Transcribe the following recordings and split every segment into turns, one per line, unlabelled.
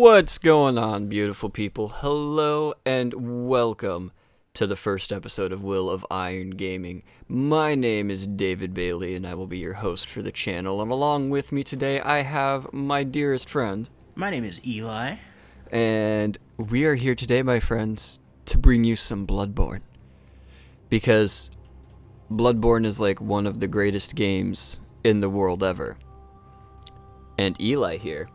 What's going on, beautiful people? Hello and welcome to the first episode of Will of Iron Gaming. My name is David Bailey and I will be your host for the channel, and along with me today I have my dearest friend.
My name is Eli.
And we are here today, my friends, to bring you some Bloodborne. Because Bloodborne is like one of the greatest games in the world ever. And Eli here.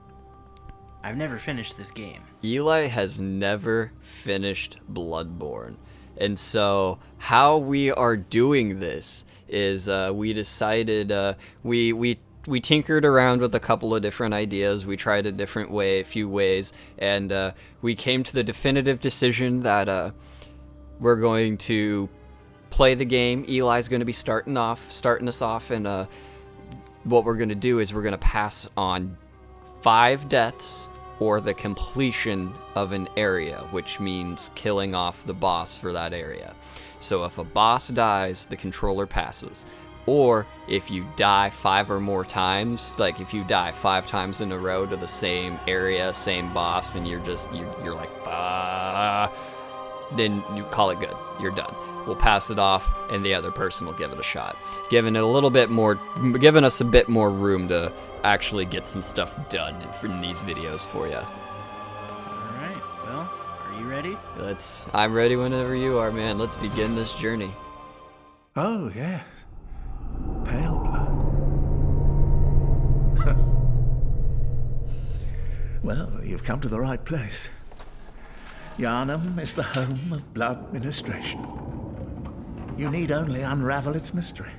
I've never finished this game.
Eli has never finished Bloodborne. And so how we are doing this is we decided, we tinkered around with a couple of different ideas. We tried a few ways, and we came to the definitive decision that we're going to play the game. Eli's going to be starting us off, and what we're going to do is we're going to pass on 5 deaths or the completion of an area, which means killing off the boss for that area. So if a boss dies, the controller passes. Or if you die 5 or more times, like if you die 5 times in a row to the same area, same boss, and you're like, then you call it good. You're done. We'll pass it off, and the other person will give it a shot, giving us a bit more room to actually get some stuff done in these videos for you.
Alright, well, are you ready?
I'm ready whenever you are, man. Let's begin this journey.
Oh, yeah. Pale blood. Well, you've come to the right place. Yharnam is the home of blood ministration. You need only unravel its mystery.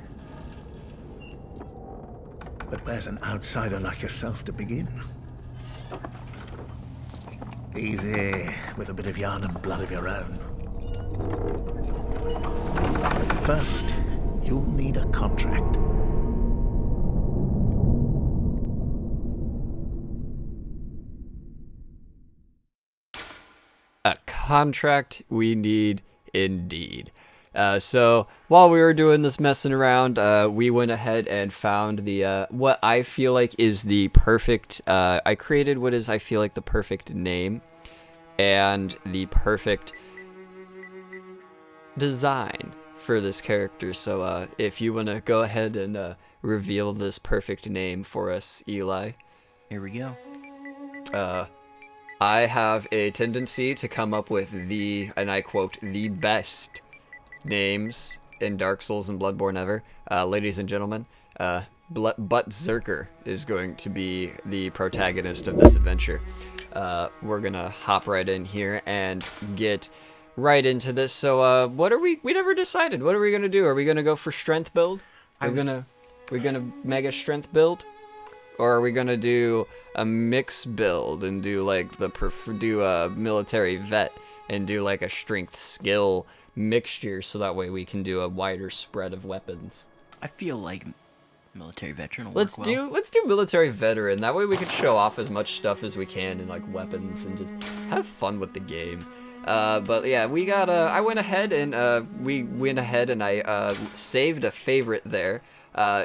But where's an outsider like yourself to begin? Easy, with a bit of Yharnam blood of your own. But first, you'll need a contract.
A contract we need indeed. So while we were doing this messing around, we went ahead and found the what I feel like is the perfect. I created what is I feel like the perfect name and the perfect design for this character. So if you want to go ahead and reveal this perfect name for us, Eli.
Here we go.
I have a tendency to come up with and I quote, the best names in Dark Souls and Bloodborne ever. Ladies and gentlemen, Zerker is going to be the protagonist of this adventure. We're gonna hop right in here and get right into this. So what are we never decided. What are we gonna do? Are we gonna go for strength build? We're gonna mega strength build? Or are we gonna do a mix build and do like do a military vet and do like a strength skill mixture, so that way we can do a wider spread of weapons?
I feel like military veteran will work well.
Let's do military veteran. That way we can show off as much stuff as we can in like weapons and just have fun with the game. But yeah, I went ahead and I saved a favorite there.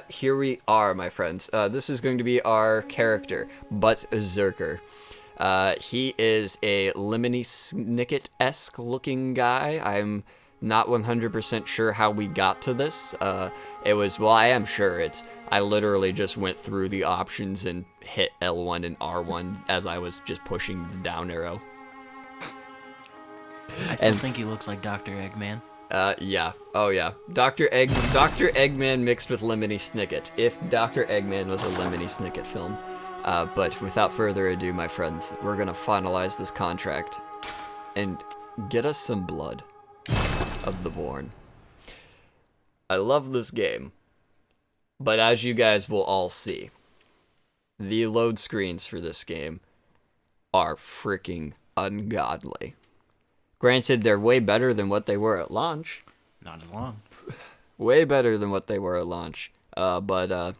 Here we are, my friends. This is going to be our character, Zerker. He is a Lemony Snicket-esque looking guy. I'm not 100% sure how we got to this. I am sure I literally just went through the options and hit L1 and R1 as I was just pushing the down arrow.
I still think he looks like Dr. Eggman.
Yeah. Oh, yeah. Dr. Eggman mixed with Lemony Snicket. If Dr. Eggman was a Lemony Snicket film. But without further ado, my friends, we're gonna finalize this contract and get us some blood of the Born. I love this game, but as you guys will all see, the load screens for this game are freaking ungodly. Granted, they're way better than what they were at launch.
Not as long.
Way better than what they were at launch. But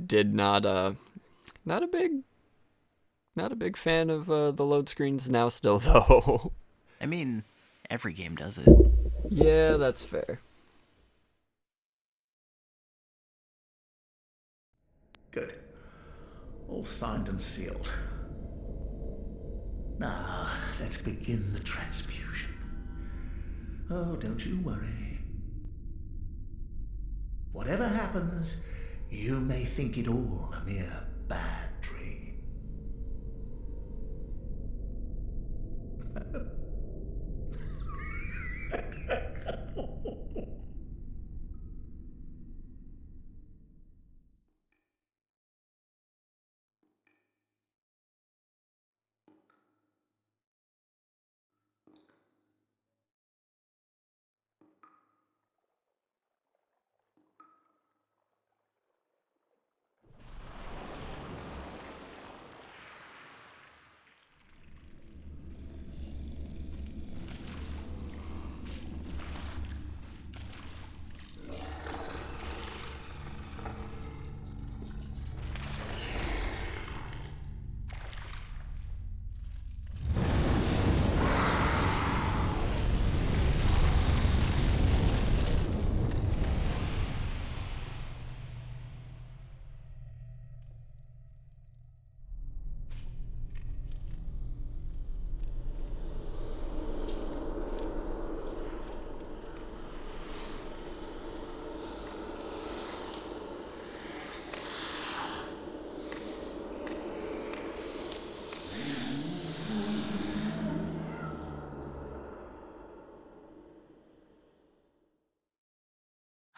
did not not a big fan of the load screens now still though.
I mean, every game does it.
Yeah, that's fair.
Good. All signed and sealed. Now, let's begin the transfusion. Oh, don't you worry. Whatever happens, you may think it all a mere bad dream.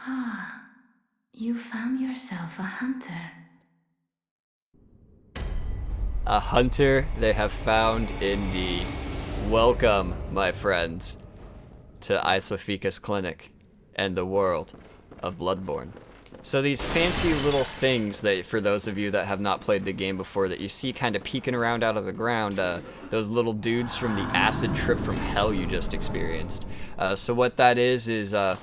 Ah, you found yourself a hunter.
A hunter they have found indeed. Welcome, my friends, to Isophica's clinic and the world of Bloodborne. So these fancy little things that, for those of you that have not played the game before, that you see kind of peeking around out of the ground, those little dudes from the acid trip from hell you just experienced. So what that is it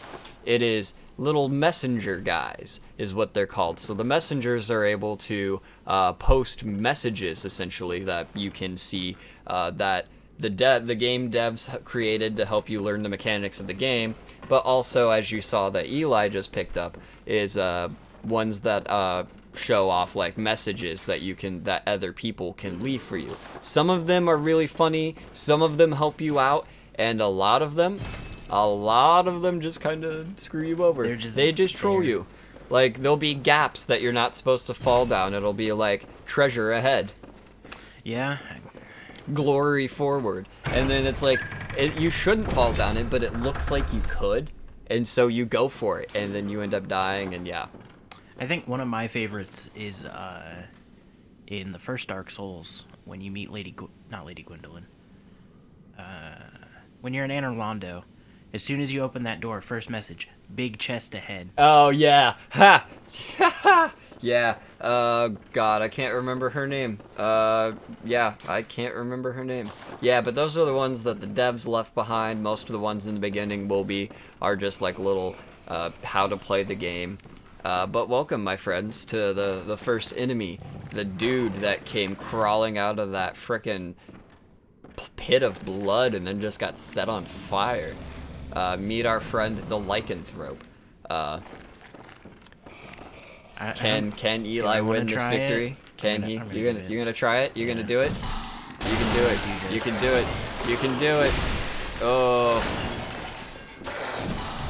is little messenger guys, is what they're called. So the messengers are able to post messages, essentially, that you can see that the game devs created to help you learn the mechanics of the game, but also, as you saw that Eli just picked up, is ones that show off like messages that other people can leave for you. Some of them are really funny, some of them help you out, and a lot of them just kind of screw you over. They just troll you. Like, there'll be gaps that you're not supposed to fall down. It'll be like, treasure ahead.
Yeah.
Glory forward. And then it's like, you shouldn't fall down it, but it looks like you could. And so you go for it, and then you end up dying, and yeah.
I think one of my favorites is in the first Dark Souls, when you meet not Lady Gwendolyn. When you're in Anor Londo, as soon as you open that door, first message, big chest ahead.
Oh, yeah. Ha! Yeah. God, I can't remember her name. Yeah, I can't remember her name. Yeah, but those are the ones that the devs left behind. Most of the ones in the beginning are just like little, how to play the game. But welcome, my friends, to the first enemy. The dude that came crawling out of that frickin' pit of blood and then just got set on fire. Meet our friend, the Lycanthrope. Can Eli win this victory? Can he? You gonna try it? You gonna do it? You can do it. You can do it. You can do it. Oh.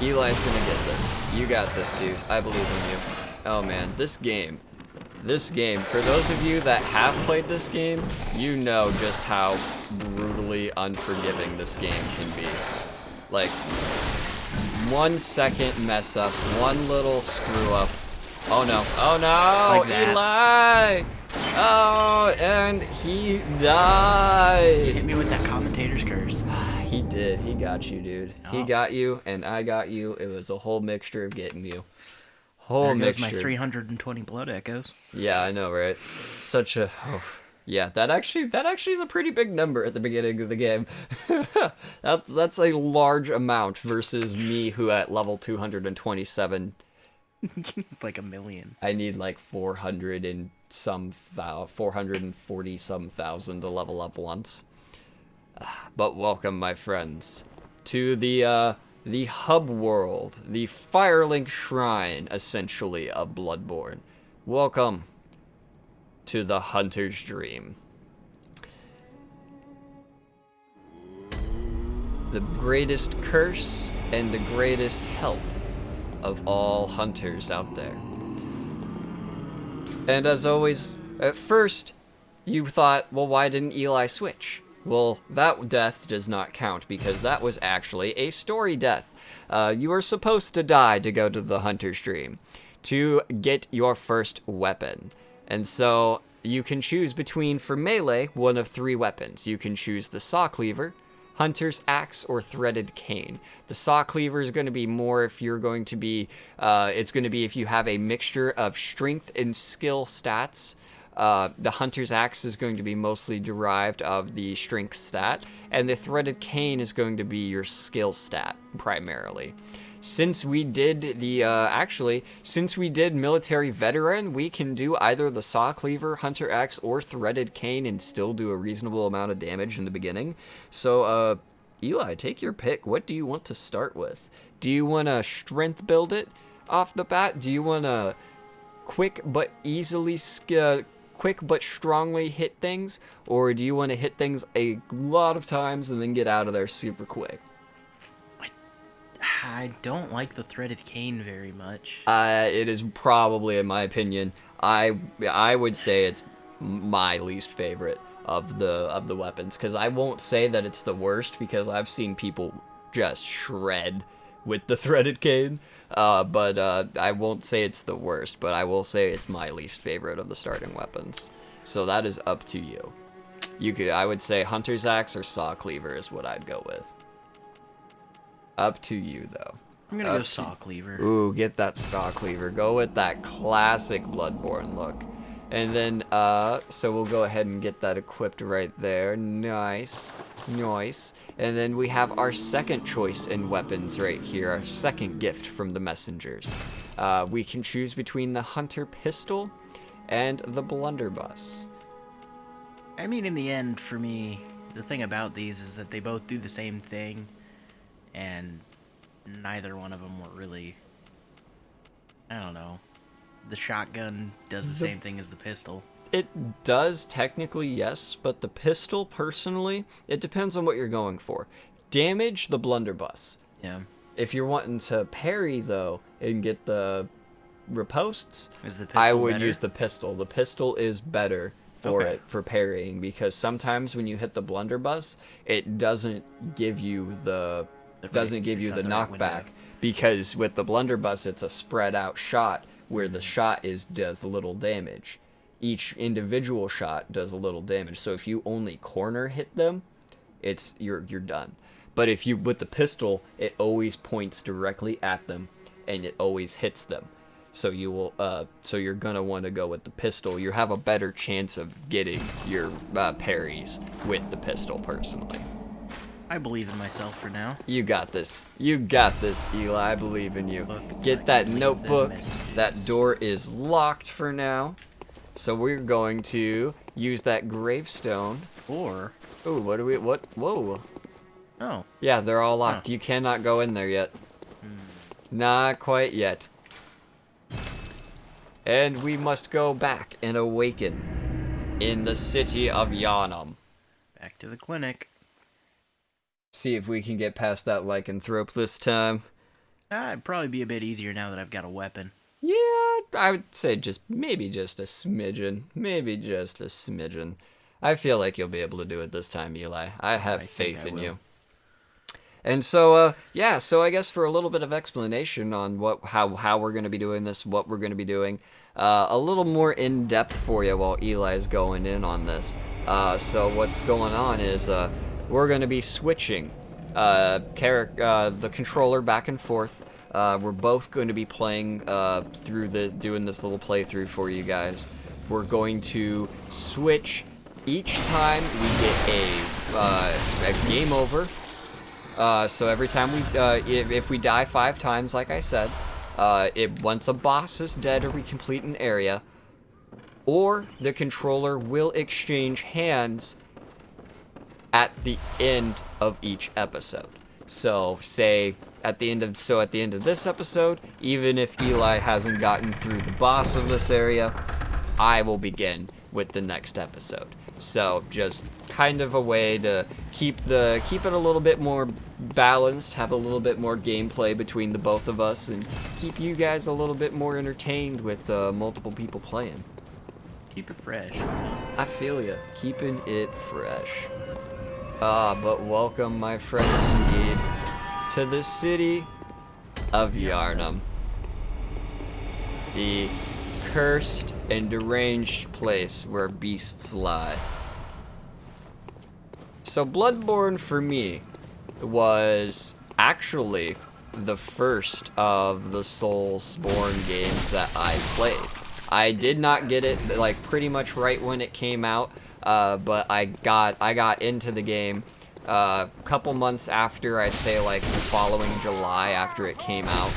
Eli's gonna get this. You got this, dude. I believe in you. Oh man, this game, for those of you that have played this game, you know just how brutally unforgiving this game can be. Like, 1 second mess up, one little screw up. Oh no, oh no,
Like that.
Eli! Oh, and he died.
You hit me with that commentator's curse.
He did, he got you, dude. He got you, and I got you. It was a whole mixture of getting you.
There goes my 320 blood echoes.
Yeah, I know, right? Such a... Oh. Yeah, that actually is a pretty big number at the beginning of the game. That's a large amount versus me, who at level 227...
Like a million.
I need like 440 some thousand to level up once. But welcome, my friends, to the hub world, the Firelink Shrine, essentially, of Bloodborne. Welcome to the Hunter's Dream. the greatest curse and the greatest help of all hunters out there. And as always, at first, you thought, well, why didn't Eli switch? Well, that death does not count because that was actually a story death. You are supposed to die to go to the hunter stream to get your first weapon. And so you can choose between, for melee, one of 3 weapons. You can choose the saw cleaver, hunter's axe, or threaded cane. The saw cleaver is going to be more if you're going to be, it's going to be if you have a mixture of strength and skill stats. The hunter's axe is going to be mostly derived of the strength stat, and the threaded cane is going to be your skill stat primarily. Since we did since we did military veteran, we can do either the saw cleaver, hunter axe, or threaded cane and still do a reasonable amount of damage in the beginning. So, Eli, take your pick. What do you want to start with? Do you want to strength build it off the bat? Do you want to quick but strongly hit things? Or do you want to hit things a lot of times and then get out of there super quick?
I don't like the threaded cane very much.
It is probably, in my opinion, I would say it's my least favorite of the weapons, because I won't say that it's the worst, because I've seen people just shred with the threaded cane, but I won't say it's the worst, but I will say it's my least favorite of the starting weapons. So that is up to you. I would say hunter's axe or saw cleaver is what I'd go with. Up to you, though.
I'm gonna go saw cleaver.
Ooh, get that saw cleaver. Go with that classic Bloodborne look. And then, so we'll go ahead and get that equipped right there. Nice. Nice. And then we have our second choice in weapons right here. Our second gift from the messengers. We can choose between the hunter pistol and the blunderbuss.
I mean, in the end, for me, the thing about these is that they both do the same thing, and neither one of them were really, I don't know. The shotgun does the same thing as the pistol.
It does technically, yes, but the pistol, personally, it depends on what you're going for. Damage, the blunderbuss.
Yeah.
If you're wanting to parry, though, and get the riposts,
Is the pistol
I would
better?
use the pistol. The pistol is better for
Okay.
it, for parrying, because sometimes when you hit the blunderbuss, it doesn't give you the
It's
the
not the right window.
knockback, because with the blunderbuss, it's a spread out shot where the shot does the little damage. Each individual shot does a little damage. So if you only corner hit them, you're done. But if you with the pistol, it always points directly at them and it always hits them. So you're gonna want to go with the pistol. You have a better chance of getting your parries with the pistol, personally.
I believe in myself for now.
You got this. You got this, Eli. I believe in you.
Look, so I
Get
can
that
leave the
notebook.
messages.
That door is locked for now. So we're going to use that gravestone.
Or,
Ooh, whoa.
oh,
Yeah, they're all locked.
Huh.
You cannot go in there yet. Not quite yet. And we must go back and awaken in the city of Yharnam.
back to the clinic.
See if we can get past that lycanthrope this time.
It'd probably be a bit easier now that I've got a weapon.
Yeah, I would say maybe just a smidgen. Maybe just a smidgen. I feel like you'll be able to do it this time, Eli. I have faith in you. And so, so I guess for a little bit of explanation on how we're going to be doing this, what we're going to be doing, a little more in depth for you while Eli's going in on this. So what's going on is we're going to be switching the controller back and forth. We're both going to be playing doing this little playthrough for you guys. We're going to switch each time we get a game over. So every time if we die 5 times, like I said, once a boss is dead or we complete an area, or the controller will exchange hands at the end of each episode. So at the end of this episode, even if Eli hasn't gotten through the boss of this area, I will begin with the next episode. So just kind of a way to keep it a little bit more balanced, have a little bit more gameplay between the both of us, and keep you guys a little bit more entertained with multiple people playing.
Keep it fresh.
I feel ya. Keeping it fresh. But welcome, my friends, indeed, to the city of Yharnam. The cursed and deranged place where beasts lie. So Bloodborne, for me, was actually the first of the Soulsborne games that I played. I did not get it like pretty much right when it came out, but I got into the game a couple months after, I'd say like the following July after it came out.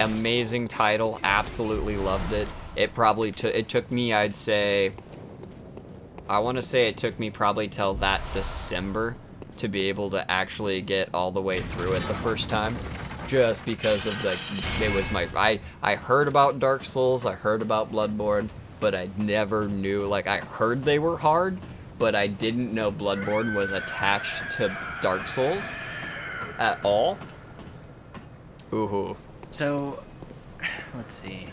Amazing title, absolutely loved it. It probably took me, I'd say, I want to say it took me probably till that December to be able to actually get all the way through it the first time. Just because of it was I heard about Dark Souls, I heard about Bloodborne, but I never knew, like I heard they were hard, but I didn't know Bloodborne was attached to Dark Souls at all. Ooh.
So, let's see.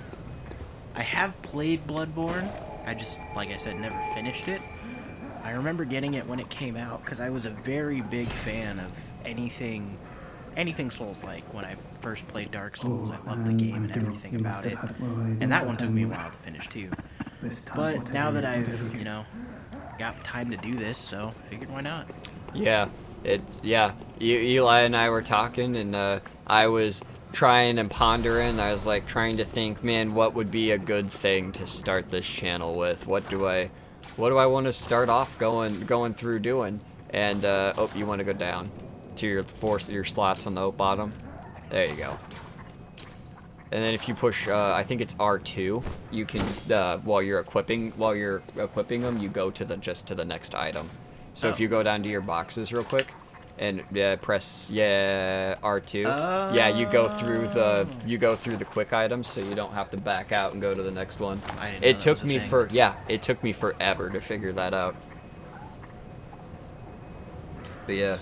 I have played Bloodborne. I just, like I said, never finished it. I remember getting it when it came out because I was a very big fan of anything Souls-like. When I first played Dark Souls, I loved the game and everything about it. And that one took me a while to finish too. But now that I've, got time to do this, so figured why not.
Yeah, Eli and I were talking, and I was trying and pondering. I was like trying to think, man, what would be a good thing to start this channel with? What do I want to start off going through doing? And oh, you want to go down to your slots on the bottom. There you go. And then if you push, I think it's R2, you can while you're equipping them, you go to the next item. So if you go down to your boxes real quick, and press R2. Yeah, you go through the quick items, so you don't have to back out and go to the next one. It took me forever to figure that out. But yeah.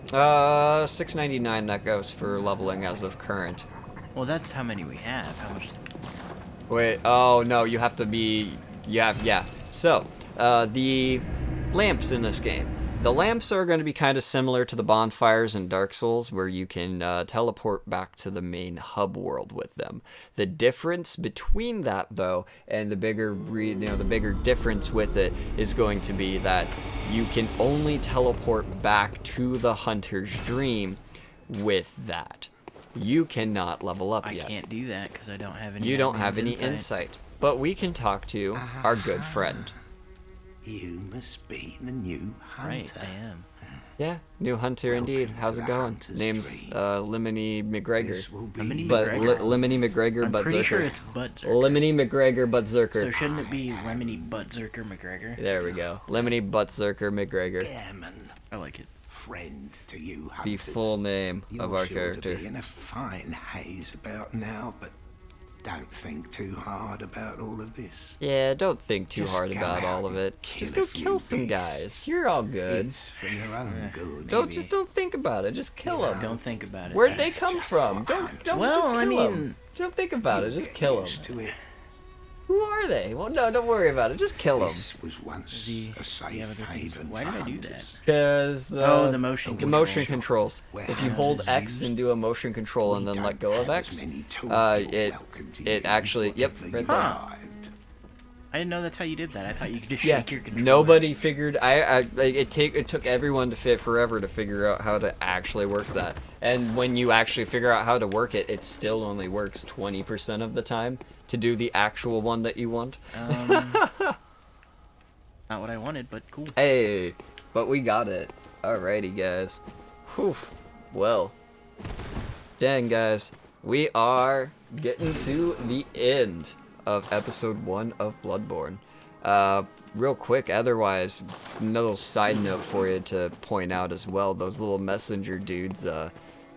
$6.99 that goes for leveling as of current.
Well, that's how many we have. How much?
Wait, oh no, you have to be, yeah. So, the lamps in this game. The lamps are going to be kind of similar to the bonfires in Dark Souls, where you can teleport back to the main hub world with them. The difference between that, though, and the bigger difference with it is going to be that you can only teleport back to the Hunter's Dream with that. You cannot level up yet.
I can't do that because I don't have any.
You don't have any insight. But we can talk to our good friend.
You must be the new hunter.
Right, I am.
Yeah, new hunter indeed. How's it going? Name's Lemony McGregor. Lemony McGregor, Butt Zerker.
I'm pretty sure it's Butt Zerker.
Lemony McGregor, Butt Zerker.
So shouldn't it be Lemony Butt Zerker McGregor?
There we go. Lemony Butt Zerker McGregor.
Gammon.
I like it.
Friend to you, hunters.
The full name of our character.
You're sure to be in a fine haze about now, but don't think too hard about all of this.
Yeah, don't think too
Just
hard
go
about
out
all of
and
it.
kill
Just
a
go
few
kill some
beasts.
guys. You're all good.
It's for your own good.
Don't think about it. Just kill them.
Don't think about it.
Where'd they
That's
come
just
from?
what
Don't
hunters
Well,
just
I
kill
mean-
'em. Don't think about it. Just kill them.
Used to it.
Who are they? Well, no, don't worry about it. Just kill them.
This was once
Z,
a safe
you have other things?
haven
Why
for
did I do
hunters.
that?
Because
The motion
the motion
controls.
controls. If you hold X and do a motion control and then let go of X, it actually, yep, right there.
Huh. I didn't know that's how you did that. I thought you could just shake your controller.
Nobody figured. It took everyone forever to figure out how to actually work that. And when you actually figure out how to work it, it still only works 20% of the time to do the actual one that you want.
Not what I wanted, but cool.
Hey, but we got it. Alrighty, guys. Whew. Well, dang, guys, we are getting to the end of episode 1 of Bloodborne. Real quick, otherwise, another side note for you to point out as well, those little messenger dudes,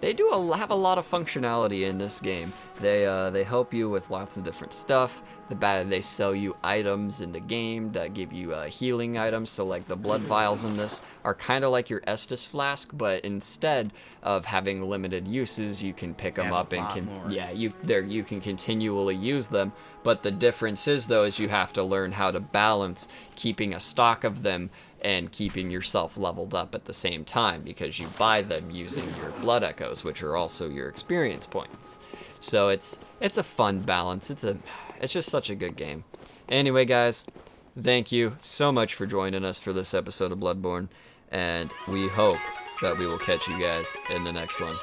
they do have a lot of functionality in this game. They help you with lots of different stuff. They sell you items in the game that give you healing items. So like the blood vials in this are kind of like your Estus flask, but instead of having limited uses, you can pick them up and you can continually use them. But the difference is though is you have to learn how to balance keeping a stock of them and keeping yourself leveled up at the same time, because you buy them using your blood echoes, which are also your experience points. So it's a fun balance. It's just such a good game. Anyway, guys, thank you so much for joining us for this episode of Bloodborne, and we hope that we will catch you guys in the next one.